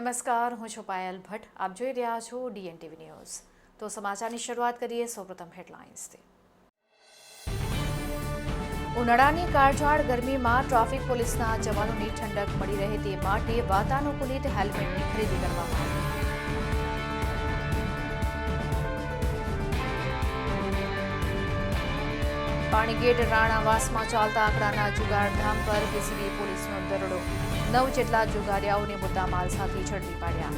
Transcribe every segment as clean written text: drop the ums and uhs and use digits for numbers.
નમસ્કાર, હું છું પાયલ ભટ્ટ. આપ જોઈ રહ્યા છો DNTV ન્યૂઝ. તો સમાચારની શરૂઆત કરીએ સૌપ્રથમ હેડલાઇન્સથી. ઉનાળાની કાળઝાળ ગરમીમાં ટ્રાફિક પોલીસના જવાનોની ઠંડક મળી રહે તે માટે વાતાનુકૂલિત હેલ્મેટની ખરીદી કરવામાં આવી. પાણીગેટ રાણાવાસમાં ચાલતા આંકડાના જુગારધામ પર PCB પોલીસનો દરોડો. 9 જેટલા જુગારિયાઓને મુદ્દામાલ સાથે ઝડપી પાડ્યા.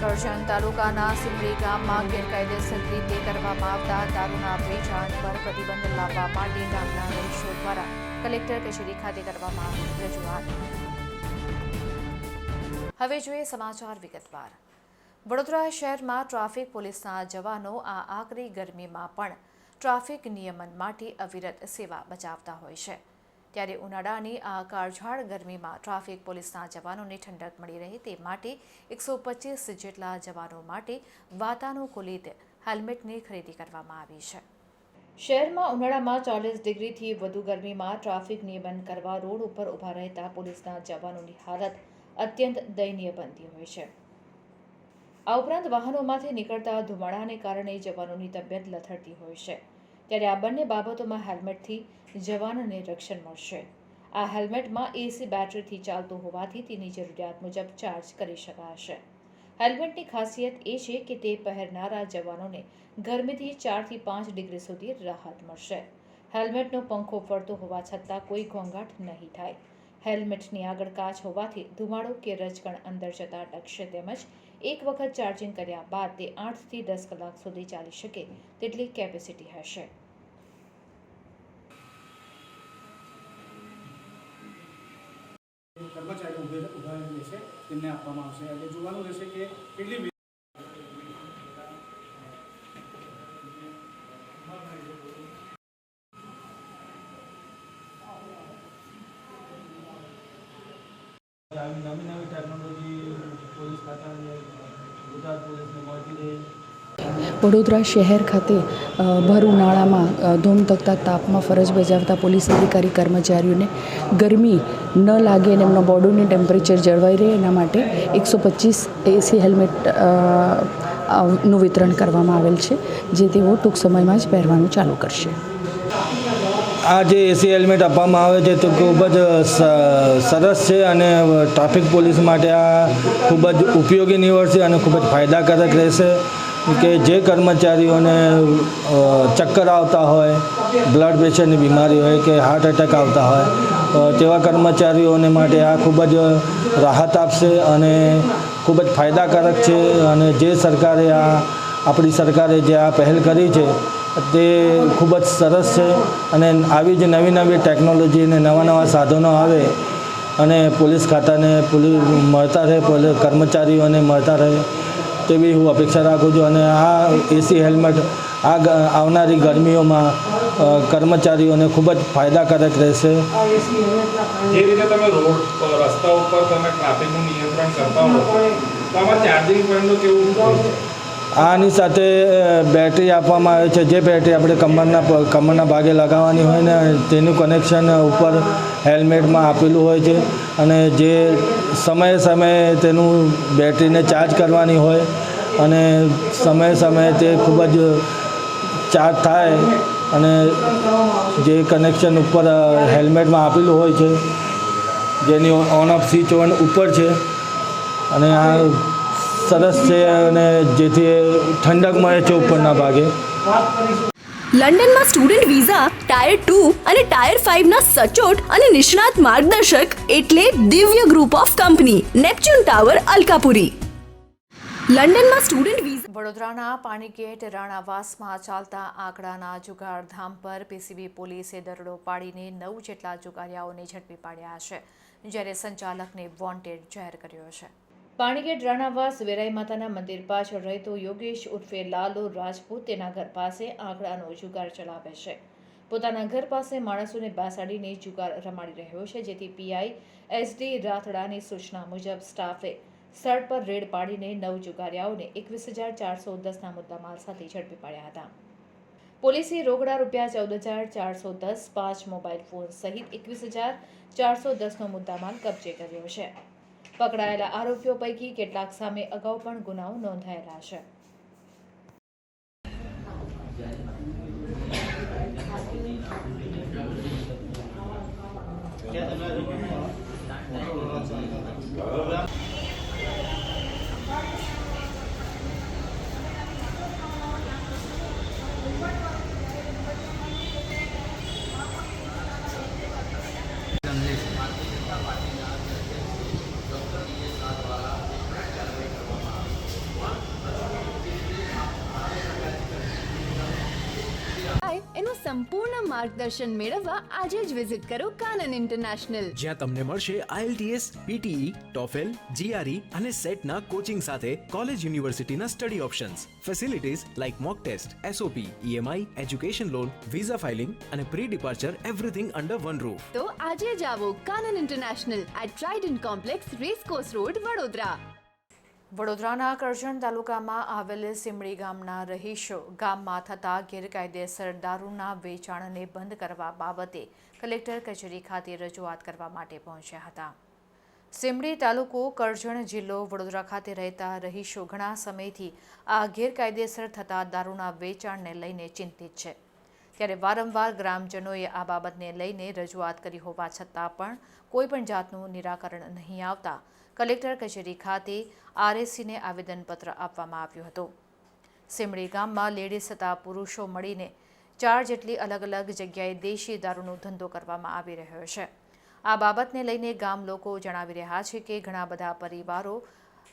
કરજણ તાલુકાના સિમડી ગામમાં ગેરકાયદેસર રીતે કરવામાં આવતા દારૂના વેચાણ પર પ્રતિબંધ લાવવા માટે ગામના રહીશો દ્વારા કલેક્ટર કચેરી ખાતે કરવામાં આવી રજૂઆત. હવે જોઈએ સમાચાર વિગતવાર. વડોદરા શહેરમાં ટ્રાફિક પોલીસના જવાનો આ આકરી ગરમીમાં પણ ટ્રાફિક નિયમન માટે અવિરત સેવા બજાવતા હોય છે. ત્યારે ઉનાળાની આ કાળઝાળ ગરમીમાં ટ્રાફિક પોલીસના જવાનોને ઠંડક મળી રહે તે માટે 125 જેટલા જવાનો માટે વાતાનુકૂલિત હેલ્મેટની ખરીદી કરવામાં આવી છે. શહેરમાં ઉનાળામાં 40 ડિગ્રીથી વધુ ગરમીમાં ટ્રાફિક નિયમન કરવા રોડ ઉપર ઊભા રહેતા પોલીસના જવાનોની હાલત અત્યંત દયનીય બનતી હોય છે. આ ઉપરાંત વાહનોમાંથી નીકળતા ધુમાડાને કારણે જવાનોની તબિયત લથડતી હોય છે. ત્યારે આ બંને બાબતોમાં હેલ્મેટથી જવાનોને રક્ષણ મળશે. આ હેલ્મેટમાં AC બેટરીથી ચાલતું હોવાથી તેની જરૂરિયાત મુજબ ચાર્જ કરી શકાશે. હેલ્મેટની ખાસિયત એ છે કે તે પહેરનારા જવાનોને ગરમીથી 4 થી 5 ડિગ્રી સુધી રાહત મળશે. હેલ્મેટનો પંખો ફરતો હોવા છતાં કોઈ ઘોંઘાટ નહીં થાય. હેલ્મેટની આગળ કાચ હોવાથી ધુમાડો કે રજકણ અંદર જતા અટકશે તેમજ એક વખત ચાર્જિંગ કર્યા બાદ તે 8 થી 10 કલાક સુધી ચાલી શકે તેટલી કેપેસિટી હશે. કર્મચારીઓ ઉભા રહેશે તેમને આપવામાં આવશે. એટલે જોવાનું રહેશે કે કેટલી નવી ટેકનોલોજી પોલીસ ખાતાને ગુજરાત પોલીસને મળતી રહે. વડોદરા શહેર ખાતે ભર ઉનાળામાં ધોમધકતા તાપમાં ફરજ બજાવતા પોલીસ અધિકારી કર્મચારીઓને ગરમી ન લાગે અને એમનો બોડીનું ટેમ્પરેચર જળવાઈ રહે એના માટે 125 AC હેલ્મેટ નું વિતરણ કરવામાં આવેલ છે, જે તેઓ ટૂંક સમયમાં જ પહેરવાનું ચાલુ કરશે. આ જે AC હેલ્મેટ આપવામાં આવે છે તે ખૂબ જ સરસ છે અને ટ્રાફિક પોલીસ માટે આ ખૂબ જ ઉપયોગી નીવડશે અને ખૂબ જ ફાયદાકારક રહેશે. કે જે કર્મચારીઓને ચક્કર આવતા હોય, બ્લડ પ્રેશરની બીમારી હોય કે હાર્ટ એટેક આવતા હોય તેવા કર્મચારીઓને માટે આ ખૂબ જ રાહત આપશે અને ખૂબ જ ફાયદાકારક છે. અને જે સરકારે આપણી સરકારે જે આ પહેલ કરી છે તે ખૂબ જ સરસ છે અને આવી જ નવી નવી ટેકનોલોજી અને નવા સાધનો આવે અને પોલીસ ખાતાને મળતા રહે, કર્મચારીઓને મળતા રહે તેવી હું અપેક્ષા રાખું છું. અને આ AC હેલ્મેટ આવનારી ગરમીઓમાં કર્મચારીઓને ખૂબ જ ફાયદાકારક રહેશે. જે રીતે તમે રસ્તા ઉપર તમે ટ્રાફિકનું નિયંત્રણ કરતા હો તો આમાં ચાર્જિંગ પોઈન્ટનું કેવું? આની સાથે બેટરી આપવામાં આવે છે, જે બેટરી આપણે કમરના ભાગે લગાવવાની હોય ને તેનું કનેક્શન ઉપર હેલ્મેટમાં આપેલું હોય છે અને જે સમયે તેનું બેટરીને ચાર્જ કરવાની હોય અને સમયે તે ખૂબ જ ચાર્જ થાય અને જે કનેક્શન ઉપર હેલ્મેટમાં આપેલું હોય છે જેની ઓન ઓફ સ્વિચ ઓન ઉપર છે અને આ સરસ છે અને જેથી ઠંડક મળે છે ઉપરના ભાગે. લંડનમાં સ્ટુડન્ટ વિઝા ટાયર 2 અને ટાયર 5 ના સચોટ અને નિષ્ણાત માર્ગદર્શક એટલે Divya group of company, Neptune tower, Alkapuri. લંડનમાં સ્ટુડન્ટ વિઝા. વડોદરાના પાણીગેટ રાણાવાસમાં ચાલતા આંકડાના જુગારધામ પર PCB પોલીસે દરોડો પાડીને 9 જેટલા જુગારિયાઓને ઝડપી પાડ્યા છે, જ્યારે સંચાલકને વોન્ટેડ જાહેર કર્યો છે. પાણીગેટ રાણાવાસ વેરાઈ માતાના મંદિર પાછળ રહેતો યોગેશ ઉર્ફે લાલો રાજપૂત તેના ઘર પાસે આંકડાનો જુગાર ચલાવે છે. પોતાના ઘર પાસે માણસોને બેસાડીને જુગાર રમાડી રહ્યો છે, જેથી PI SD રાથડાની સૂચના મુજબ સ્ટાફે સ્થળ પર રેડ પાડીને 9 જુગારિયાઓને 21,410ના મુદ્દામાલ સાથે ઝડપી પાડ્યા હતા. પોલીસે રોકડા રૂપિયા 14,410, 5 મોબાઈલ ફોન સહિત 21,410નો મુદ્દામાલ કબજે કર્યો છે. પકડાયેલા આરોપીઓ પૈકી કેટલાક સામે અગાઉ પણ ગુનાઓ નોંધાયેલા છે. એનું સંપૂર્ણ માર્ગદર્શન મેળવવા આજે જ વિઝિટ કરો કાનન ઇન્ટરનેશનલ, જ્યાં તમને મળશે IELTS, PTE, TOEFL, GRE અને સેટના કોચિંગ સાથે કોલેજ યુનિવર્સિટીના study options, facilities like mock test, SOP, EMI, education loan, visa filing અને pre departure everything under one roof. તો આજે જ આવો Kanan international at Trident complex, racecourse road, Vadodara. વડોદરાના કરજણ તાલુકામાં આવેલ સીમડી ગામના રહીશો ગામમાં થતા ગેરકાયદેસર દારૂના વેચાણને બંધ કરવા બાબતે કલેક્ટર કચેરી ખાતે રજૂઆત કરવા માટે પહોંચ્યા હતા. સીમડી તાલુકો, કરજણ જિલ્લો, વડોદરા ખાતે રહેતા રહીશો ઘણા સમયથી આ ગેરકાયદેસર થતા દારૂના વેચાણને લઈને ચિંતિત છે. ત્યારે વારંવાર ગ્રામજનોએ આ બાબતને લઈને રજૂઆત કરી હોવા છતાં પણ કોઈપણ જાતનું નિરાકરણ નહીં આવતા કલેક્ટર કચેરી ખાતે RSCને આવેદનપત્ર આપવામાં આવ્યું હતું. સીમડી ગામમાં લેડીઝ તથા પુરુષો મળીને 4 જેટલી અલગ અલગ જગ્યાએ દેશી દારૂનો ધંધો કરવામાં આવી રહ્યો છે. આ બાબતને લઈને ગામ લોકો જણાવી રહ્યા છે કે ઘણા બધા પરિવારો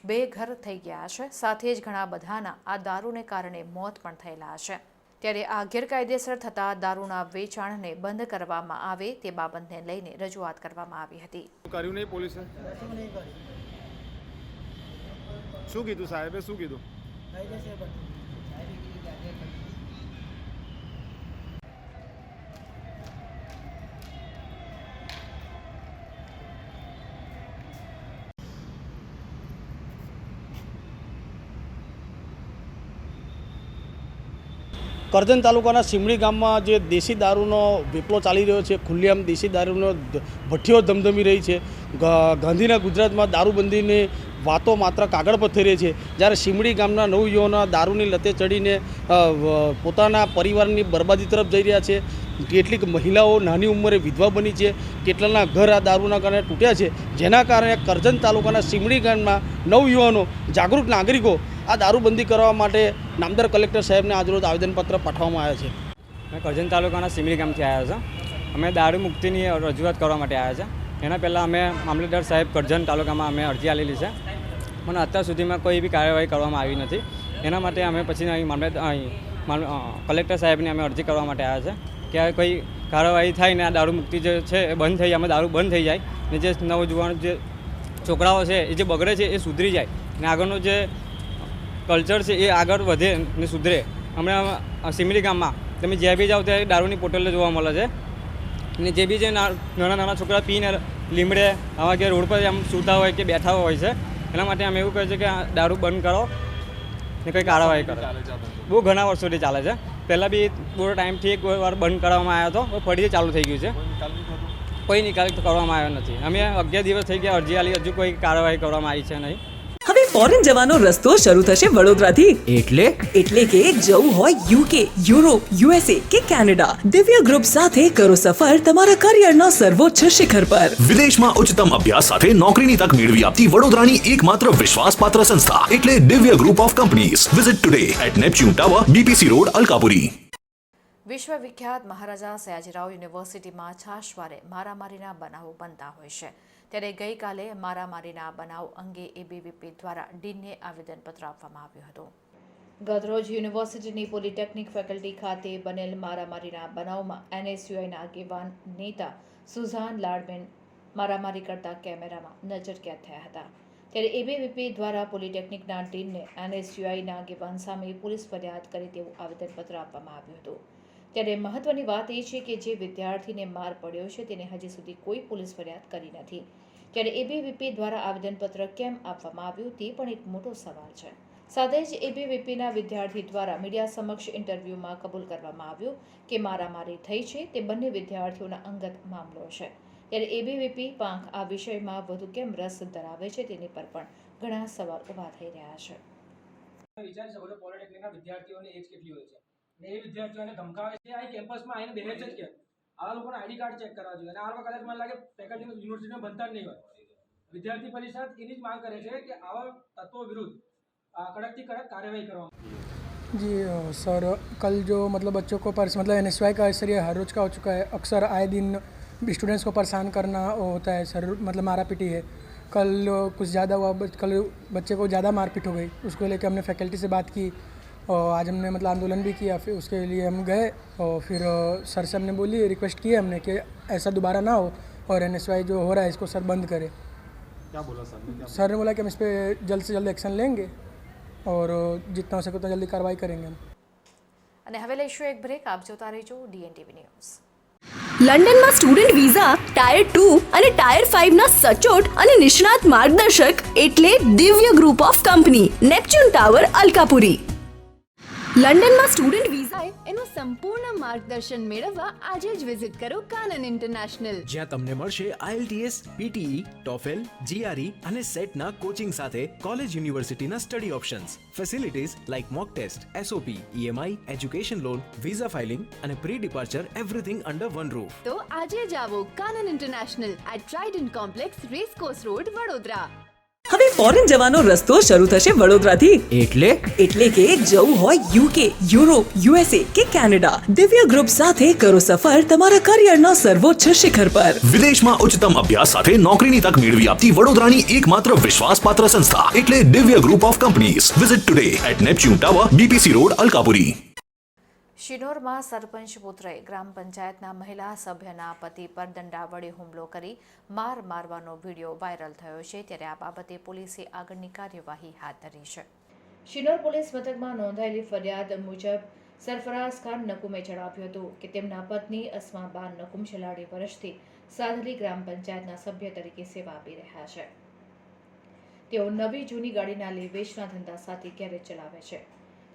બેઘર થઈ ગયા છે, સાથે જ ઘણા બધાના આ દારૂને કારણે મોત પણ થયેલા છે. ત્યારે આ ગેરકાયદેસર થતા દારૂના વેચાણને બંધ કરવામાં આવે તે બાબતને લઈને રજૂઆત કરવામાં આવી હતી. કર્યું નહીં પોલીસે? શું કીધું સાહેબે? શું કીધું? કરજણ તાલુકાના સીમડી ગામમાં જે દેશી દારૂનો વેપલો ચાલી રહ્યો છે, ખુલ્લેઆમ દેશી દારૂનો ભઠ્ઠીઓ ધમધમી રહી છે. ગાંધીના ગુજરાતમાં દારૂબંધીની વાતો માત્ર કાગળ પર થઈ રહી છે, જ્યારે સીમડી ગામના નવયુવાનો દારૂની લતે ચડીને પોતાના પરિવારની બરબાદી તરફ જઈ રહ્યા છે. કેટલીક મહિલાઓ નાની ઉંમરે વિધવા બની છે, કેટલાના ઘર આ દારૂના કારણે તૂટ્યા છે, જેના કારણે કરજણ તાલુકાના સીમડી ગામના નવયુવાનો, જાગૃત નાગરિકો આ દારૂબંધી કરવા માટે નામદાર કલેક્ટર સાહેબને આજરોજ આવેદનપત્ર પાઠવવામાં આવ્યા છે. મેં કરજણ તાલુકાના સીમડી ગામથી આવ્યા છે. અમે દારૂ મુક્તિની રજૂઆત કરવા માટે આવ્યા છે. એના પહેલાં અમે મામલતદાર સાહેબ કરજણ તાલુકામાં અમે અરજી આપેલી છે, પણ અત્યાર સુધીમાં કોઈ બી કાર્યવાહી કરવામાં આવી નથી. એના માટે અમે પછી અહીં કલેક્ટર સાહેબને અમે અરજી કરવા માટે આવ્યા છે કે કોઈ કાર્યવાહી થાય ને આ દારૂ મુક્તિ જે છે એ બંધ થઈ જાય, અમે દારૂ બંધ થઈ જાય ને જે નવજુવાન જે છોકરાઓ છે એ જે બગડે છે એ સુધરી જાય ને આગળનું જે કલ્ચર છે એ આગળ વધે ને સુધરે. હમણાં સીમડી ગામમાં તમે જ્યાં બી જાઓ ત્યાં દારૂની પોટલ જોવા મળે છે ને જે બી જે નાના નાના છોકરા પીને લીમડે આવા કે રોડ પર આમ સૂતા હોય કે બેઠા હોય છે. એના માટે અમે એવું કહે છે કે દારૂ બંધ કરો ને કંઈ કાર્યવાહી કરો. બહુ ઘણા વર્ષોથી ચાલે છે. પહેલાં બી બહુ ટાઈમથી એક વાર બંધ કરવામાં આવ્યો હતો, ફરીથી ચાલુ થઈ ગયું છે. કોઈ નિકાલ કરવામાં આવ્યો નથી. અમે 11 દિવસ થઈ ગયા અરજી આલી, હજુ કોઈ કાર્યવાહી કરવામાં આવી છે નહીં. હવે ફોરેન જવાનો રસ્તો શરૂ થશે વડોદરાથી. એટલે કે જવું હોય UK, યુરોપ, USA કે કેનેડા, દિવ્ય ગ્રુપ સાથે કરો સફર તમારા કરિયરના સર્વોચ્ચ શિખર પર. વિદેશમાં ઉચ્ચતમ અભ્યાસ સાથે નોકરીની તક મેળવી આપતી વડોદરાની એકમાત્ર વિશ્વાસપાત્ર સંસ્થા એટલે Divya group of companies. Visit today at Neptune tower, BPC road, Alkapuri. વિશ્વવિખ્યાત મહારાજા સયાજીરાવ યુનિવર્સિટીમાં છાશવારે મારામારીના બનાવો બનતા હોય છે. ત્યારે ગઈકાલે મારામારીના બનાવ અંગે ABVP દ્વારા ડીનને આવેદનપત્ર આપવામાં આવ્યું હતું. ગતરોજ યુનિવર્સિટીની પોલિટેકનિક ફેકલ્ટી ખાતે બનેલ મારામારીના બનાવમાં NSUIના આગેવાન નેતા સુઝાન લાડમેન મારામારી કરતા કેમેરામાં નજરકેદ થયા હતા. ત્યારે ABVP દ્વારા પોલિટેકનિકના ડીનને NSUIના આગેવાન સામે પોલીસ ફરિયાદ કરે તેવું આવેદનપત્ર આપવામાં આવ્યું હતું. ત્યારે મહત્વની વાત એ છે કે જે વિદ્યાર્થીને માર પડ્યો છે તેને હજી સુધી કોઈ પોલીસ ફરિયાદ કરી નથી. ત્યારે ABVP દ્વારા આવેદનપત્ર કેમ આપવામાં આવ્યું તે પણ એક મોટો સવાલ છે. સાથે જ એબીવીપીના વિદ્યાર્થી દ્વારા મીડિયા સમક્ષ ઇન્ટરવ્યૂમાં કબૂલ કરવામાં આવ્યું કે મારામારી થઈ છે તે બંને વિદ્યાર્થીઓના અંગત મામલો છે. ત્યારે એબીવીપી પાંખ આ વિષયમાં વધુ કેમ રસ ધરાવે છે તેની પર પણ ઘણા સવાલ ઊભા થઈ રહ્યા છે. વિચારી શકો છો પોલિટેકનિકના વિદ્યાર્થીઓની એજ કેટલી હોય છે ને એ વિદ્યાર્થીઓને ધમકાવે છે. આ કેમ્પસમાં આવીને બેસે જ કે આવા લોકોના આઈડી કાર્ડ ચેક કરવા જોઈએ અને આ લોકો કદાચ મને લાગે ફેકલ્ટી યુનિવર્સિટીમાં બનતા જ નહીં હોય. વિદ્યાર્થી પરિષદ એની જ માંગ કરે છે કે આવા તત્વો વિરુદ્ધ कड़क कार्यवाही करवाएं। जी सर, कल जो मतलब बच्चों को मतलब NSY का सर ये हर रोज़ का हो चुका है. अक्सर आए दिन स्टूडेंट्स को परेशान करना होता है सर, मतलब मारा पीटी है. कल कुछ ज़्यादा हुआ, कल बच्चे को ज़्यादा मारपीट हो गई. उसको लेकर हमने फैकल्टी से बात की और आज हमने मतलब आंदोलन भी किया. फिर उसके लिए हम गए और फिर सर से हमने बोली, रिक्वेस्ट की हमने कि ऐसा दोबारा ना हो और NSY जो हो रहा है इसको सर बंद करे. क्या बोला सर ने? सर ने बोला कि हम इस पर जल्द से जल्द एक्शन लेंगे और जितना हो सके उतना जल्दी कार्रवाई करेंगे हम. અને હવે લઈશું એક બ્રેક. આપ જોતા રહેજો DNTV ન્યૂઝ. લંડનમાં સ્ટુડન્ટ વિઝા ટાયર 2 અને ટાયર 5 ના સચોટ અને નિષ્ણાત માર્ગદર્શક એટલે Divya group of company, Neptune tower, Alkapuri. લંડનમાં સ્ટુડન્ટ વિઝા એનું સંપૂર્ણ માર્ગદર્શન મેળવવા આજે જ વિઝિટ કરો કાનન ઇન્ટરનેશનલ, જ્યાં તમને મળશે IELTS, PTE, TOEFL, GRE અને સેટ ના કોચિંગ સાથે કોલેજ યુનિવર્સિટીના study options, facilities like mock test, SOP, EMI, education loan, visa filing અને pre departure, everything under one roof. તો આજે જ આવો Kanan international at Trident complex, racecourse road, Vadodara. હવે ફોરેન જવાનો રસ્તો શરૂ થશે વડોદરાથી. એટલે કે જવું હોય UK, યુરોપ, USA કે કેનેડા, દિવ્ય ગ્રુપ સાથે કરો સફર તમારા કરિયરના સર્વોચ્ચ શિખર પર. વિદેશમાં ઉચ્ચતમ અભ્યાસ સાથે નોકરીની તક મેળવી આપતી વડોદરાની એકમાત્ર વિશ્વાસપાત્ર સંસ્થા એટલે Divya group of companies. Visit today at Neptune tower, BPC road, Alkapuri. શિનોરમાં સરપંચ પુત્રએ ગ્રામ પંચાયતના મહિલા સભ્યના પતિ પર દંડા વડે હુમલો કરી મારવાનો વિડીયો વાયરલ થયો છે. ત્યારે આ બાબતે પોલીસે આગળની કાર્યવાહી હાથ ધરી છે. શિનોર પોલીસ મથકમાં નોંધાયેલી ફરિયાદ મુજબ સરફરાઝ ખાન નકુમે જણાવ્યું હતું કે તેમના પત્ની અસ્માબાન નકુમ છેલ્લા 2 વર્ષથી સાધલી ગ્રામ પંચાયતના સભ્ય તરીકે સેવા આપી રહ્યા છે. તેઓ નવી જૂની ગાડીના લે વેચના ધંધા સાથે ગેરેજ ચલાવે છે.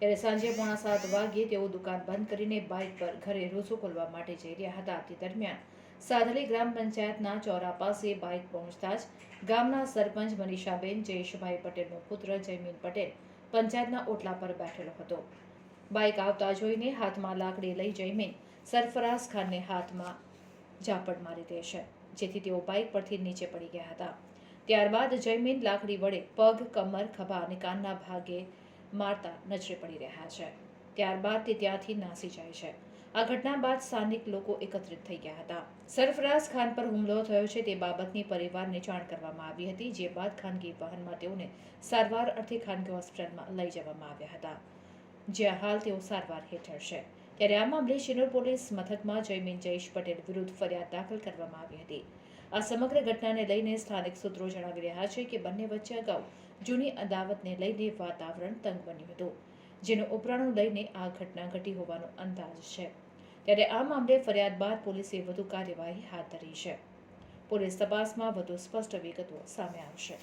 ત્યારે સાંજે 6:45 વાગ્યે તેઓ દુકાન બંધ કરીને બાઇક પર ઘરે રોજો ખોલવા માટે જઈ રહ્યા હતા. તે દરમિયાન સાધલી ગ્રામ પંચાયતના ચોરા પાસે બાઇક પહોંચતા જ ગામના સરપંચ મનીષાબેન જયેશભાઈ પટેલનો પુત્ર જયમીન પટેલ પંચાયતના ઓટલા પર બેઠેલો હતો. બાઇક આવતા જોઈને હાથમાં લાકડી લઈ જયમીન સરફરાઝ ખાનને હાથમાં ઝાપટ મારી દે છે, જેથી તેઓ બાઇક પરથી નીચે પડી ગયા હતા. ત્યારબાદ જયમીન લાકડી વડે પગ, કમર, ખભા અને કાનના ભાગે મારતા નજરે પડી રહ્યા છે. ત્યારબાદ તે ત્યાંથી નાસી જાય છે. આ ઘટના બાદ સ્થાનિક લોકો એકત્રિત થઈ ગયા હતા. સરફરાઝ ખાન પર હુમલો થયો છે તે બાબતની પરિવારને જાણ કરવામાં આવી હતી, જે બાદ ખાનગી વાહનમાં તેઓને સારવાર અર્થે ખાનગી હોસ્પિટલમાં લઈ જવામાં આવ્યા હતા, જ્યાં હાલ તેઓ સારવાર હેઠળ છે. ત્યારે આ મામલે શિનોર પોલીસ મથકમાં જયમીન જયેશ પટેલ વિરુદ્ધ ફરિયાદ દાખલ કરવામાં આવી હતી. આ સમગ્ર ઘટનાને લઈને સ્થાનિક સૂત્રો જણાવી રહ્યા છે કે બંને વચ્ચે અગાઉ જૂની અદાવતને લઈને વાતાવરણ તંગ બન્યું હતું, જેનું ઉપરાણું લઈને આ ઘટના ઘટી હોવાનો અંદાજ છે. ત્યારે આ મામલે ફરિયાદ બાદ પોલીસે વધુ કાર્યવાહી હાથ ધરી છે. પોલીસ તપાસમાં વધુ સ્પષ્ટ વિગતો સામે આવશે.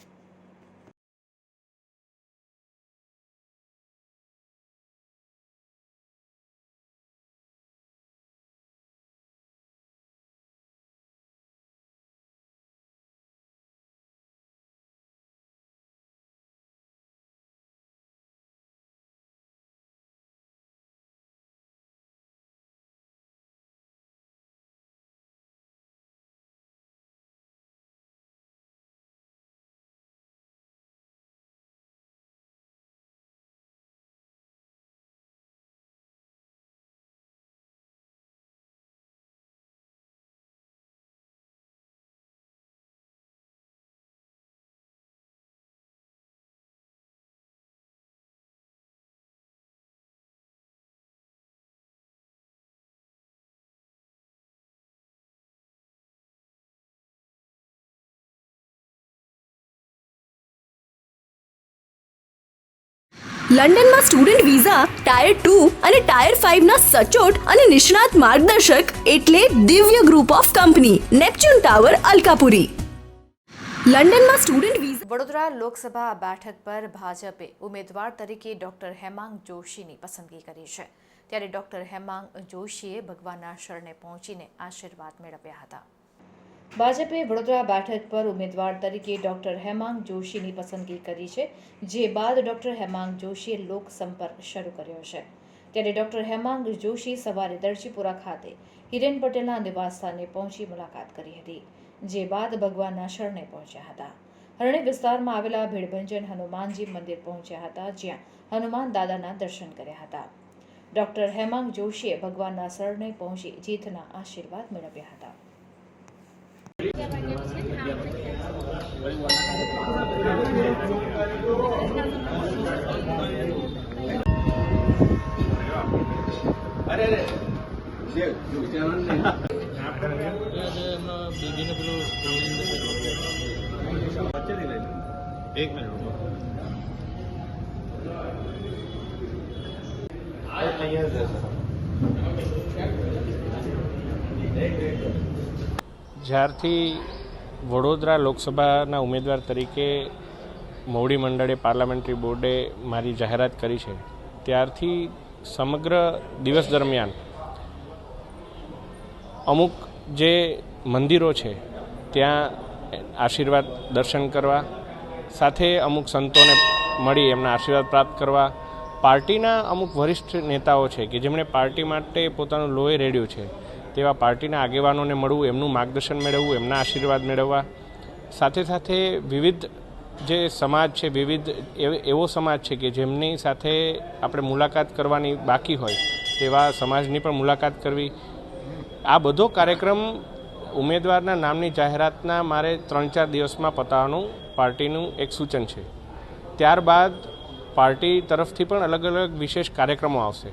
લંડનમાં સ્ટુડન્ટ વિઝા ટાયર 2 અને ટાયર 5 ના સચોટ અને નિષ્ણાત માર્ગદર્શક એટલે Divya group of company, Neptune tower, Alkapuri. લંડનમાં સ્ટુડન્ટ વિઝા વડોદરા લોકસભા બેઠક પર ભાજપે ઉમેદવાર તરીકે ડોક્ટર હેમાંગ જોશીની પસંદગી કરી છે. ત્યારે ડોક્ટર હેમાંગ જોશીએ ભગવાનના શરણે પહોંચીને આશીર્વાદ મેળવ્યા હતા. ભાજપે વડોદરા બેઠક પર ઉમેદવાર તરીકે ડોક્ટર હેમાંગ જોશીની પસંદગી કરી છે, જે બાદ ડોક્ટર હેમાંગ જોશીએ લોકસંપર્ક શરૂ કર્યો છે. ત્યારે ડોક્ટર હેમાંગ જોશી સવારે દરજીપુરા ખાતે હિરેન પટેલના નિવાસસ્થાને પહોંચી મુલાકાત કરી હતી, જે બાદ ભગવાનના શરણે પહોંચ્યા હતા. હરણી વિસ્તારમાં આવેલા ભીડભંજન હનુમાનજી મંદિર પહોંચ્યા હતા, જ્યાં હનુમાન દાદાના દર્શન કર્યા હતા. ડોક્ટર હેમાંગ જોશીએ ભગવાનના શરણે પહોંચી જીતના આશીર્વાદ મેળવ્યા હતા. એક મિનિટ જ્યારથી વડોદરા લોકસભાના ઉમેદવાર તરીકે મોવડી મંડળે પાર્લામેન્ટરી બોર્ડે મારી જાહેરાત કરી છે, ત્યારથી સમગ્ર દિવસ દરમિયાન અમુક જે મંદિરો છે ત્યાં આશીર્વાદ દર્શન કરવા, સાથે અમુક સંતોને મળી એમના આશીર્વાદ પ્રાપ્ત કરવા, પાર્ટીના અમુક વરિષ્ઠ નેતાઓ છે કે જેમણે પાર્ટી માટે પોતાનું લોહી રેડ્યું છે તેવા પાર્ટીના આગેવાનોને મળવું, એમનું માર્ગદર્શન મેળવવું, એમના આશીર્વાદ મેળવવા, સાથે સાથે વિવિધ જે સમાજ છે, વિવિધ એવો સમાજ છે કે જેમની સાથે આપણે મુલાકાત કરવાની બાકી હોય તેવા સમાજની પણ મુલાકાત કરવી. આ બધો કાર્યક્રમ ઉમેદવારના નામની જાહેરાતના મારે 3-4 દિવસમાં પતાવવાનું પાર્ટીનું એક સૂચન છે. ત્યારબાદ પાર્ટી તરફથી પણ અલગ અલગ વિશેષ કાર્યક્રમો આવશે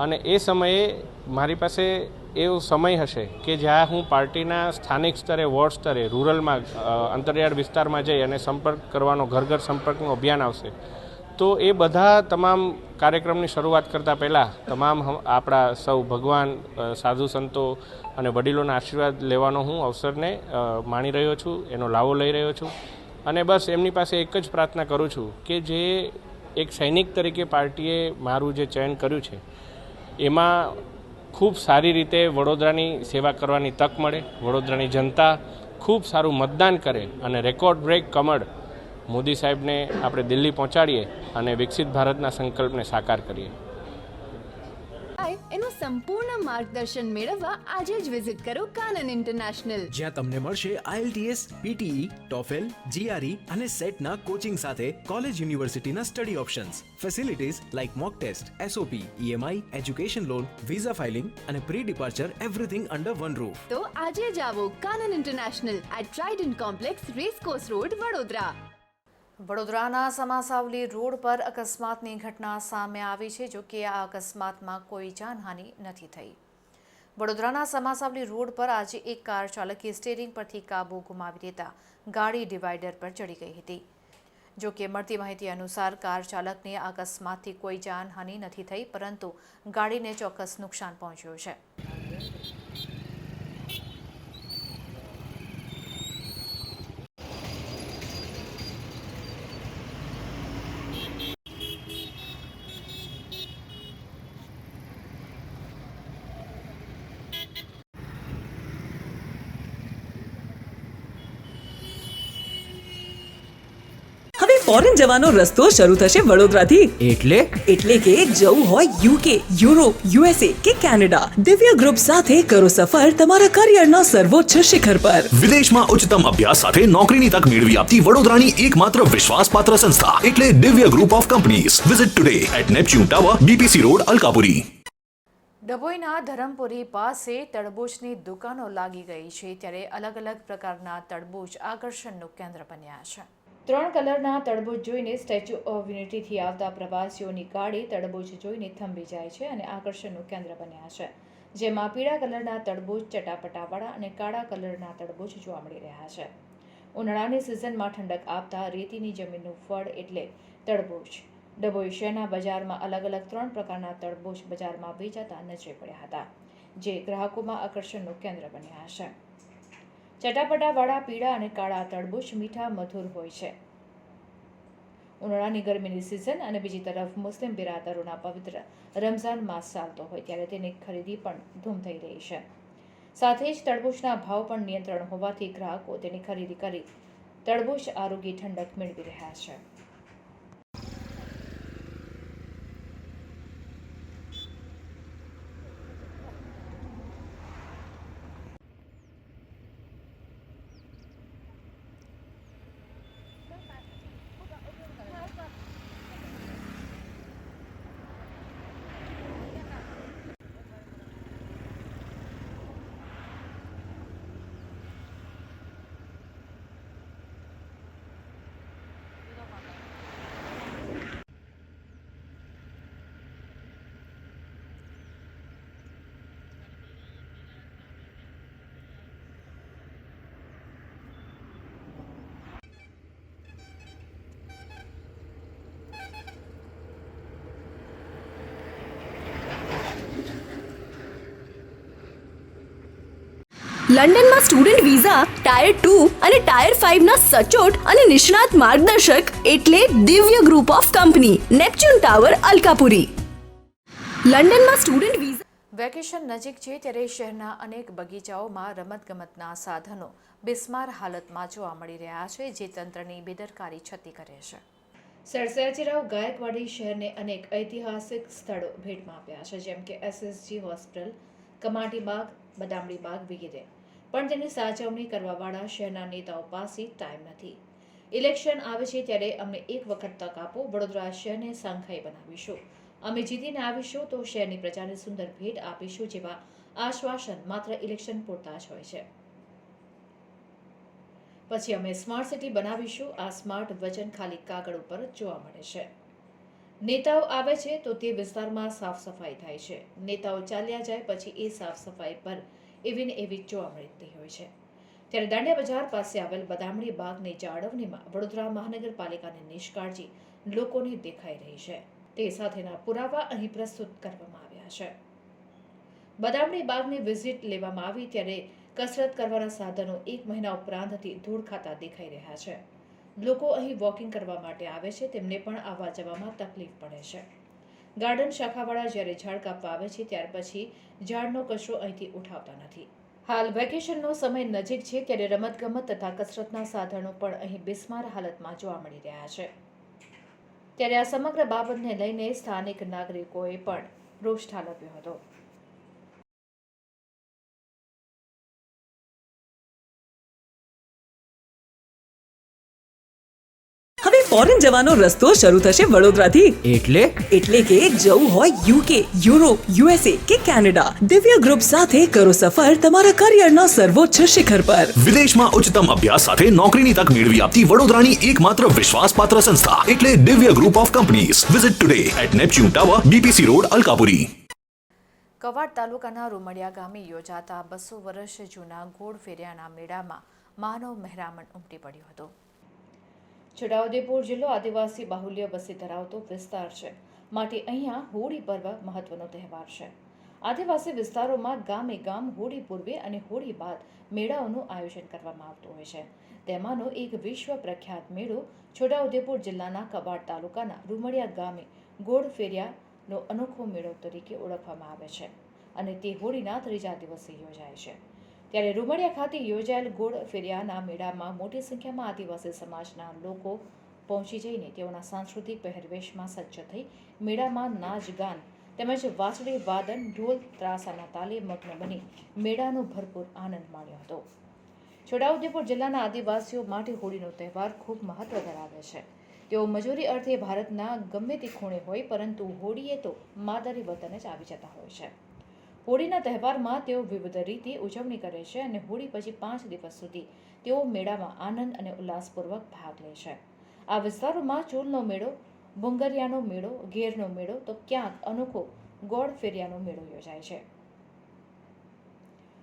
અને એ સમયે મારી પાસે એવો સમય હશે કે જ્યાં હું પાર્ટીના સ્થાનિક સ્તરે, વોર્ડ સ્તરે, રૂરલમાં, અંતરિયાળ વિસ્તારમાં જઈ અને સંપર્ક કરવાનો, ઘર ઘર સંપર્કનું અભિયાન આવશે. તો એ બધા તમામ કાર્યક્રમની શરૂઆત કરતાં પહેલાં તમામ આપણા સૌ ભગવાન, સાધુ સંતો અને વડીલોના આશીર્વાદ લેવાનો હું અવસરને માણી રહ્યો છું, એનો લાવો લઈ રહ્યો છું. અને બસ એમની પાસે એક જ પ્રાર્થના કરું છું કે જે એક સૈનિક તરીકે પાર્ટીએ મારું જે ચયન કર્યું છે એમાં ખૂબ સારી રીતે વડોદરાની સેવા કરવાની તક મળે, વડોદરાની જનતા ખૂબ સારું મતદાન કરે અને રેકોર્ડ બ્રેક કમળ મોદી સાહેબને આપણે દિલ્હી પહોંચાડીએ અને વિકસિત ભારતના સંકલ્પને સાકાર કરીએ. એનું સંપૂર્ણ માર્ગદર્શન મેળવવા આજે જ વિઝિટ કરો કાનન ઇન્ટરનેશનલ, જ્યાં તમને મળશે IELTS, PTE, TOEFL, GRE અને સેટના કોચિંગ સાથે કોલેજ યુનિવર્સિટીના study options, facilities like mock test, SOP, EMI, education loan, visa filing અને pre departure everything under one roof. તો આજે જ આવો Kanan international at Trident complex, racecourse road, Vadodara. વડોદરાના સમાસાવલી રોડ પર અકસ્માતની ઘટના સામે આવી છે, જો કે આ અકસ્માતમાં કોઈ જાનહાનિ નથી થઈ. વડોદરાના સમાસાવલી રોડ પર આજે એક કાર ચાલકે સ્ટીયરિંગ પરથી કાબુ ગુમાવી દેતા ગાડી ડિવાઈડર પર ચડી ગઈ હતી. જો કે મળતી માહિતી અનુસાર કાર ચાલકને અકસ્માતથી કોઈ જાનહાનિ નથી થઈ, પરંતુ ગાડીને ચોક્કસ નુકસાન પહોંચ્યું છે. હવે ફોરેન જવાનો રસ્તો શરૂ થશે વડોદરાથી. એટલે કે જવું હોય UK, યુરોપ, USA કે કેનેડા, દિવ્ય ગ્રુપ સાથે કરો સફર તમારા કરિયરના સર્વોચ્ચ શિખર પર. વિદેશમાં ઉચ્ચતમ અભ્યાસ સાથે નોકરીની તક મેળવી આપતી વડોદરાની એકમાત્ર વિશ્વાસપાત્ર સંસ્થા એટલે Divya group of companies. Visit today at Neptune tower, BPC road, Alkapuri. ડભોઈના ધરમપુરી પાસે તડબૂચની દુકાનો લાગી ગઈ છે, ત્યારે અલગ અલગ પ્રકારના તડબૂચ આકર્ષણનું કેન્દ્ર બન્યા છે. 3 કલરના તડબૂચ જોઈને સ્ટેચ્યુ ઓફ યુનિટીથી આવતા પ્રવાસીઓની ગાડી તડબૂચ જોઈને થંભી જાય છે અને આકર્ષણનું કેન્દ્ર બન્યા છે, જેમાં પીળા કલરના તડબૂચ, ચટાપટાવાળા અને કાળા કલરના તડબૂચ જોવા મળી રહ્યા છે. ઉનાળાની સિઝનમાં ઠંડક આપતા રેતીની જમીનનું ફળ એટલે તડબૂચ. ડભોઈ શહેરના બજારમાં અલગ અલગ 3 પ્રકારના તડબૂચ બજારમાં વેચાતા નજરે પડ્યા હતા, જે ગ્રાહકોમાં આકર્ષણનું કેન્દ્ર બન્યા છે. ચટાપટાવાળા પીળા અને કાળા તડબૂચ મીઠા મધુર હોય છે. ઉનાળાની ગરમીની સિઝન અને બીજી તરફ મુસ્લિમ બિરાદરોના પવિત્ર રમઝાન માસ ચાલતો હોય ત્યારે તેની ખરીદી પણ ધૂમ થઈ રહી છે. સાથે જ તરબૂચના ભાવ પણ નિયંત્રણ હોવાથી ગ્રાહકો તેની ખરીદી કરી તરબૂચ આરોગી ઠંડક મેળવી રહ્યા છે. લંડનમાં સ્ટુડન્ટ વિઝા ટાયર 2 અને ટાયર 5 ના સચોટ અને નિષ્ણાત માર્ગદર્શક એટલે Divya group of company, Neptune tower, Alkapuri. લંડનમાં સ્ટુડન્ટ વિઝા. વેકેશન નજીક છે ત્યારે શહેરના અનેક બગીચાઓમાં રમતગમતના સાધનો બિસ્માર હાલતમાં જોવા મળી રહ્યા છે, જે તંત્રની બેદરકારી છતી કરે છે. સર સયાજીરાવ ગાયકવાડી શહેરને અનેક ઐતિહાસિક સ્થળો ભેટમાં આપ્યા છે, જેમ કે SSG હોસ્પિટલ, કમાટી બાગ, બદામડી બાગ વગેરે. પણ તેની સાચવણી કરવાવાળા શહેરના નેતાઓ પાસે ટાઈમ નથી. ઇલેક્શન આવે છે ત્યારે અમને એક વખત તક આપો, વડોદરા શહેરને સાંઘાઈ બનાવીશું, અમે જીતીને આવીશું તો શહેરની પ્રજાને સુંદર ભેટ આપીશું જેવા આશ્વાસન માત્ર ઇલેક્શન પૂરતા જ હોય છે. પછી અમે સ્માર્ટ સિટી બનાવીશું, આ સ્માર્ટ વચન ખાલી કાગળ ઉપર જોવા મળે છે. નેતાઓ આવે છે તો તે વિસ્તારમાં સાફ સફાઈ થાય છે, નેતાઓ ચાલ્યા જાય પછી એ સાફ સફાઈ પર એવી ને એવી જોવા મળતી હોય છે. ત્યારે દાંડિયા બજાર પાસે આવેલ બદામડી બાગની જાળવણીમાં વડોદરા મહાનગરપાલિકાની નિષ્કાળજી લોકોને દેખાઈ રહી છે. તે સાથેના પુરાવા અહીં પ્રસ્તુત કરવામાં આવ્યા છે. બદામડી બાગની વિઝિટ લેવામાં આવી ત્યારે કસરત કરવાના સાધનો 1 મહિના ઉપરાંતથી ધૂળ ખાતા દેખાઈ રહ્યા છે. લોકો અહીં વોકિંગ કરવા માટે આવે છે, તેમને પણ આવવા જવામાં તકલીફ પડે છે. ગાર્ડન શાખાવાળા જ્યારે ઝાડ કાપવા આવે છે ત્યાર પછી ઝાડનો કચરો અહીંથી ઉઠાવતા નથી. હાલ વેકેશનનો સમય નજીક છે ત્યારે રમતગમત તથા કસરતના સાધનો પણ અહીં બિસ્માર હાલતમાં જોવા મળી રહ્યા છે. ત્યારે આ સમગ્ર બાબતને લઈને સ્થાનિક નાગરિકોએ પણ રોષ ઠાલવ્યો હતો. હવે ફોરેન જવાનો રસ્તો શરૂ થશે વડોદરાથી. એટલે કે જવું હોય UK, યુરોપ, USA કે કેનેડા, દિવ્ય ગ્રુપ સાથે કરો સફર તમારા કરિયરના સર્વોચ્ચ શિખર પર. વિદેશમાં ઉચ્ચતમ અભ્યાસ સાથે નોકરીની તક મેળવી આપતી વડોદરાની એકમાત્ર વિશ્વાસપાત્ર સંસ્થા એટલે Divya group of companies. Visit today at Neptune tower, BPC road, Alkapuri. Kawad તાલુકાના રૂમડિયા ગામે યોજાતા 200 વર્ષ જૂના ગોળ ફેરિયાના મેળામાં માનવ મહેરામણ ઉમટી પડ્યું હતું. છોટાઉદેપુર જિલ્લો આદિવાસી બાહુલ્ય વસ્તી ધરાવતો વિસ્તાર છે, માટે અહીંયા હોળી પર્વ મહત્વનો તહેવાર છે. આદિવાસી વિસ્તારોમાં ગામે ગામ હોળી પૂર્વે અને હોળી બાદ મેળાઓનું આયોજન કરવામાં આવતું હોય છે. તેમાંનો એક વિશ્વ પ્રખ્યાત મેળો છોટાઉદેપુર જિલ્લાના કવાડ તાલુકાના રૂમડિયા ગામે ગોળ ફેરિયાનો અનોખો મેળો તરીકે ઓળખવામાં આવે છે અને તે હોળીના 3જા દિવસે યોજાય છે. ત્યારે રૂમડિયા ખાતે યોજાયેલ ગોળ ફેરિયાના મેળામાં મોટી સંખ્યામાં આદિવાસી સમાજના લોકો પહોંચી જઈને તેઓના સાંસ્કૃતિક પહેરવેશમાં સજ્જ થઈ મેળામાં નાચ ગાન તેમજ વાંસળી વાદન ઢોલ ત્રાસાના તાલે મગ્ન બની મેળાનો ભરપૂર આનંદ માણ્યો હતો. છોટાઉદેપુર જિલ્લાના આદિવાસીઓ માટે હોળીનો તહેવાર ખૂબ મહત્વ ધરાવે છે. તેઓ મજૂરી અર્થે ભારતના ગમે તે ખૂણે હોય, પરંતુ હોળીએ તો માદરે વતન જ આવી જતા હોય છે. હોળીના તહેવારમાં તેઓ વિવિધ રીતે ઉજવણી કરે છે અને હોળી પછી 5 દિવસ સુધી તેઓ મેળામાં આનંદ અને ઉલ્લાસપૂર્વક ભાગ લે છે. આ વિસ્તારોમાં ચૂલનો મેળો, ભૂંગરિયાનો મેળો, ઘેરનો મેળો તો ક્યાંક અનોખો ગોળ ફેરિયાનો મેળો યોજાય છે.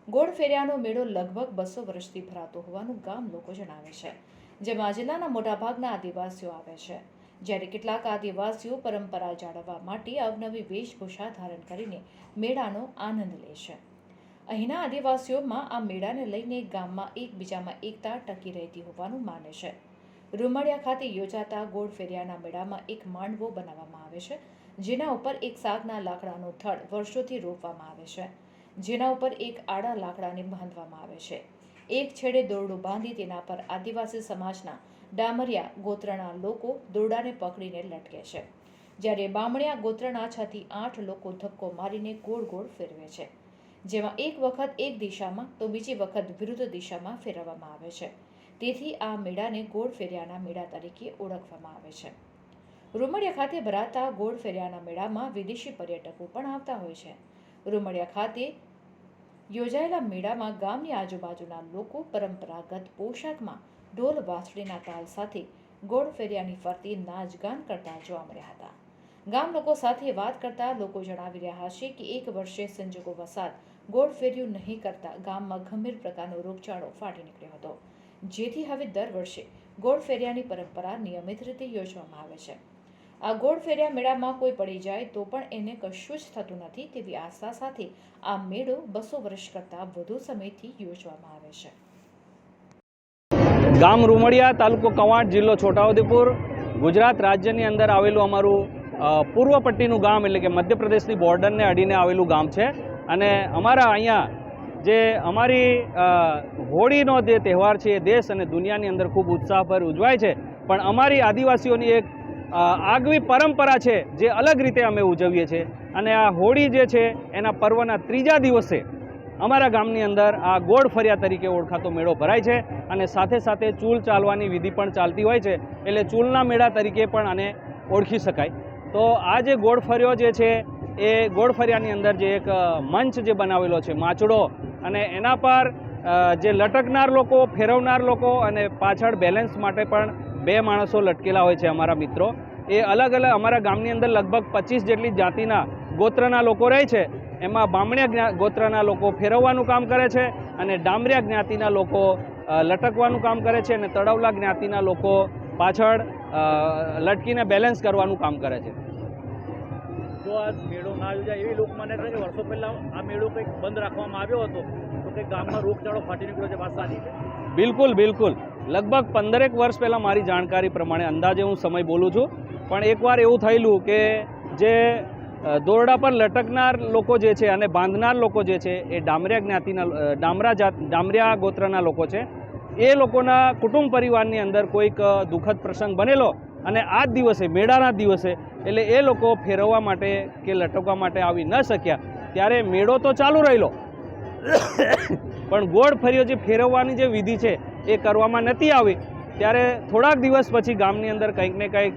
ગોળ ફેરિયાનો મેળો લગભગ 200 વર્ષથી ભરાતો હોવાનું ગામ લોકો જણાવે છે, જેમાં જિલ્લાના મોટાભાગના આદિવાસીઓ આવે છે. જ્યારે કેટલાક આદિવાસીઓ પરંપરા જાળવવા માટે અવનવી વેશભૂષા ધારણ કરીને મેળાનો આનંદ લે છે. અહીંના આદિવાસીઓમાં આ મેળાને લઈને ગામમાં એકબીજામાં એકતા ટકી રહેતી હોવાનું માને છે. રૂમડિયા ખાતે યોજાતા ગોળ ફેરિયાના મેળામાં એક માંડવો બનાવવામાં આવે છે, જેના ઉપર એક સાગના લાકડાનું થડ વર્ષોથી રોપવામાં આવે છે, જેના ઉપર એક આડા લાકડાને બાંધવામાં આવે છે. એક છેડે દોરડું બાંધી તેના પર આદિવાસી સમાજના ડામરિયા ગોત્રના લોકો દોરડાને પકડીને લટકે છે, જ્યારે બામણિયા ગોત્રના 6 થી 8 લોકો ધક્કો મારીને ગોળ ગોળ ફેરવે છે, જેમાં એક વખત એક દિશામાં તો બીજી વખત વિરુદ્ધ દિશામાં ફેરવવામાં આવે છે. તેથી આ મેળાને ગોળ ફેરિયાના મેળા તરીકે ઓળખવામાં આવે છે. રૂમડિયા ખાતે ભરાતા ગોળ ફેરિયાના મેળામાં વિદેશી પર્યટકો પણ આવતા હોય છે. રૂમડિયા ખાતે યોજાયેલા મેળામાં ગામની આજુબાજુના લોકો પરંપરાગત પોશાકમાં ઢોલ વાંસળીના તાલ સાથે ગોળ ફેરિયાની ફરતી નાચગાન કરતા જોવા મળ્યા હતા. ગામ લોકો સાથે વાત કરતા લોકો જણાવી રહ્યા છે કે એક વર્ષે સંજોગો વસાત ગોળ ફેરિયું નહીં કરતા ગામમાં ગંભીર પ્રકારનો રોગચાળો ફાટી નીકળ્યો હતો, જેથી હવે દર વર્ષે ગોળ ફેરિયાની પરંપરા નિયમિત રીતે યોજવામાં આવે છે. આ ગોળ ફેરિયા મેળામાં કોઈ પડી જાય તો પણ એને કશું જ થતું નથી તેવી આશા સાથે આ મેળો 200 વર્ષ કરતાં વધુ સમયથી યોજવામાં આવે છે. ગામ રૂમડિયા, તાલુકો કવાંટ, જિલ્લો છોટાઉદેપુર, ગુજરાત રાજ્યની અંદર આવેલું અમારું પૂર્વ પટ્ટીનું ગામ, એટલે કે મધ્યપ્રદેશની બોર્ડરને અડીને આવેલું ગામ છે. અને અમારા અહીંયા જે અમારી હોળીનો જે તહેવાર છે એ દેશ અને દુનિયાની અંદર ખૂબ ઉત્સાહભર ઉજવાય છે, પણ અમારી આદિવાસીઓની એક આગવી પરંપરા છે જે અલગ રીતે અમે ઉજવીએ છીએ. અને આ હોળી જે છે એના પર્વના 3જા દિવસે અમારા ગામની અંદર આ ગોળ ફરિયા તરીકે ઓળખાતો મેળો ભરાય છે. અને સાથે સાથે ચૂલ ચાલવાની વિધિ પણ ચાલતી હોય છે, એટલે ચૂલના મેળા તરીકે પણ આને ઓળખી શકાય. તો આ જે ગોળ ફરિયો જે છે એ ગોળ ફરિયાની અંદર જે એક મંચ જે બનાવેલો છે, માચડો, અને એના પર જે લટકનાર લોકો, ફેરવનાર લોકો અને પાછળ બેલેન્સ માટે પણ 2 માણસો લટકેલા હોય છે અમારા મિત્રો. એ અલગ અલગ અમારા ગામની અંદર લગભગ 25 જેટલી જાતિના ગોત્રના લોકો રહે છે. એમાં બામણિયા ગોત્રના લોકો ફેરવવાનું કામ કરે છે અને ડામરિયા જ્ઞાતિના લોકો લટકવાનું કામ કરે છે, અને તળવલા જ્ઞાતિના લોકો પાછળ લટકીને બેલેન્સ કરવાનું કામ કરે છે. જો આ મેળો ના યોજાય એવી લોકમાન્યતા છે કે વર્ષો પહેલાં આ મેળો કંઈક બંધ રાખવામાં આવ્યો હતો તો કંઈક ગામમાં રોગચાળો ફાટી નીકળ્યો છે, વાત સાચી છે? બિલકુલ બિલકુલ. લગભગ 15 વર્ષ પહેલાં મારી જાણકારી પ્રમાણે અંદાજે હું સમય બોલું છું, પણ એકવાર એવું થયેલું કે જે દોરડા પર લટકનાર લોકો જે છે અને બાંધનાર લોકો જે છે એ ડામરિયા જ્ઞાતિના ડામરિયા ગોત્રના લોકો છે. એ લોકોના કુટુંબ પરિવારની અંદર કોઈક દુઃખદ પ્રસંગ બનેલો, અને આ જ દિવસે, મેળાના દિવસે, એટલે એ લોકો ફેરવવા માટે કે લટકવા માટે આવી ન શક્યા. ત્યારે મેળો તો ચાલુ રહેલો, પણ ગોળ ફરિયો જે ફેરવવાની જે વિધિ છે એ કરવામાં નથી આવી. ત્યારે થોડાક દિવસ પછી ગામની અંદર કંઈક ને કંઈક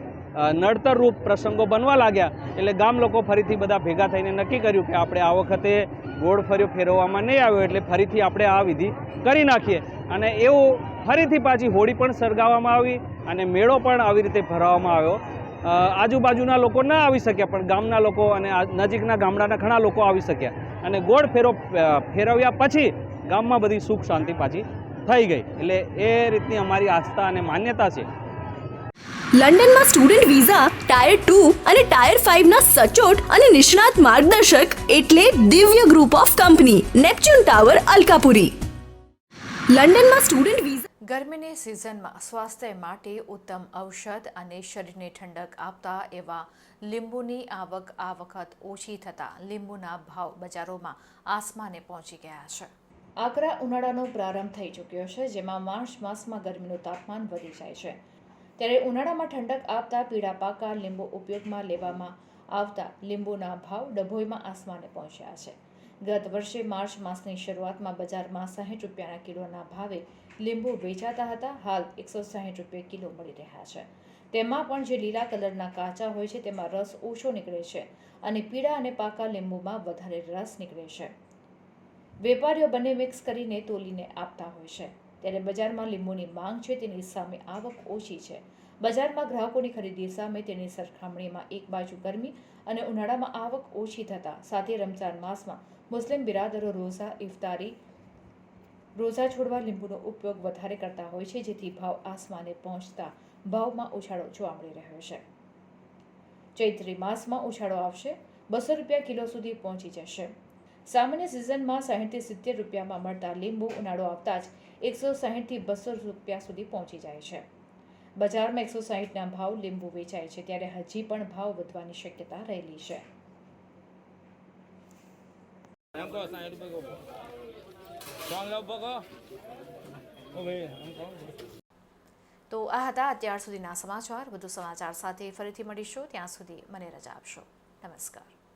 નડતર રૂપ પ્રસંગો બનવા લાગ્યા. એટલે ગામ લોકો ફરીથી બધા ભેગા થઈને નક્કી કર્યું કે આપણે આ વખતે ગોળ ફરિયો ફેરવવામાં નહીં આવ્યો, એટલે ફરીથી આપણે આ વિધિ કરી નાખીએ. અને એવું ફરીથી પાછી હોળી પણ સળગાવવામાં આવી અને મેળો પણ આવી રીતે ભરાવવામાં આવ્યો. આજુબાજુના લોકો ના આવી શક્યા, પણ ગામના લોકો અને નજીકના ગામડાના ઘણા લોકો આવી શક્યા. અને ગોળ ફેરવ્યા પછી ગામમાં બધી સુખ શાંતિ પાછી થઈ ગઈ. એટલે એ રીતની અમારી આસ્થા અને માન્યતા છે. લંડનમાં સ્ટુડન્ટ વિઝા, ટાયર 2 અને ટાયર 5 ના સચોટ અને નિષ્ણાત માર્ગદર્શક એટલે Divya group of company, Neptune tower, Alkapuri. લંડનમાં સ્ટુડન્ટ વિઝા. ગરમીની સિઝનમાં સ્વાસ્થ્ય માટે ઉત્તમ ઔષધ અને શરીરને ઠંડક આપતા એવા લીંબુની આવક આ વખત ઓછી થતાં લીંબુના ભાવ બજારોમાં આસમાને પહોંચી ગયા છે. આકરા ઉનાળાનો પ્રારંભ થઈ ચૂક્યો છે, જેમાં માર્ચ માસમાં ગરમીનું તાપમાન વધી જાય છે. ત્યારે ઉનાળામાં ઠંડક આપતા પીળા પાકા લીંબુ ઉપયોગમાં લેવામાં આવતા લીંબુના ભાવ ડભોઈમાં આસમાને પહોંચ્યા છે. ગત વર્ષે માર્ચ માસની શરૂઆતમાં બજારમાં 60 રૂપિયાના કિલોના ભાવે લીંબુ વેચાતા હતા. હાલ 160 રૂપિયા કિલો મળી રહ્યા છે. તેમાં પણ જે લીલા કલરના કાચા હોય છે તેમાં રસ ઓછો નીકળે છે, અને પીળા અને પાકા લીંબુમાં વધારે રસ નીકળે છે. વેપારીઓ બંને મિક્સ કરીને તોલીને આપતા હોય છે. ત્યારે બજારમાં લીંબુની માંગ છે, તેની સામે આવક ઓછી છે. બજારમાં ગ્રાહકોની ખરીદી સામે તેની સરખામણીમાં એક બાજુ ગરમી અને ઉનાળામાં આવક ઓછી થતાં સાથે રમઝાન માસમાં મુસ્લિમ બિરાદરો રોઝા છોડવા લીંબુનો ઉપયોગ વધારે કરતા હોય છે, જેથી ભાવ આસમાને પહોંચતા ભાવમાં ઉછાળો જોવા મળી રહ્યો છે. ચૈત્રી માસમાં ઉછાળો આવશે, 200 રૂપિયા કિલો સુધી પહોંચી જશે. સામાન્ય સિઝનમાં 60 થી 70 રૂપિયામાં મળતા લીંબુ ઉનાળો આવતા જ 160 થી 200 રૂપિયા સુધી પહોંચી જાય છે. બજારમાં 160ના ભાવ લીંબુ વેચાય છે, ત્યારે હજી પણ ભાવ વધવાની શક્યતા રહેલી છે. તો આ હતા અત્યાર સુધીના સમાચાર. વધુ સમાચાર સાથે ફરીથી મળીશું. ત્યાં સુધી મને રજા આપશો. નમસ્કાર.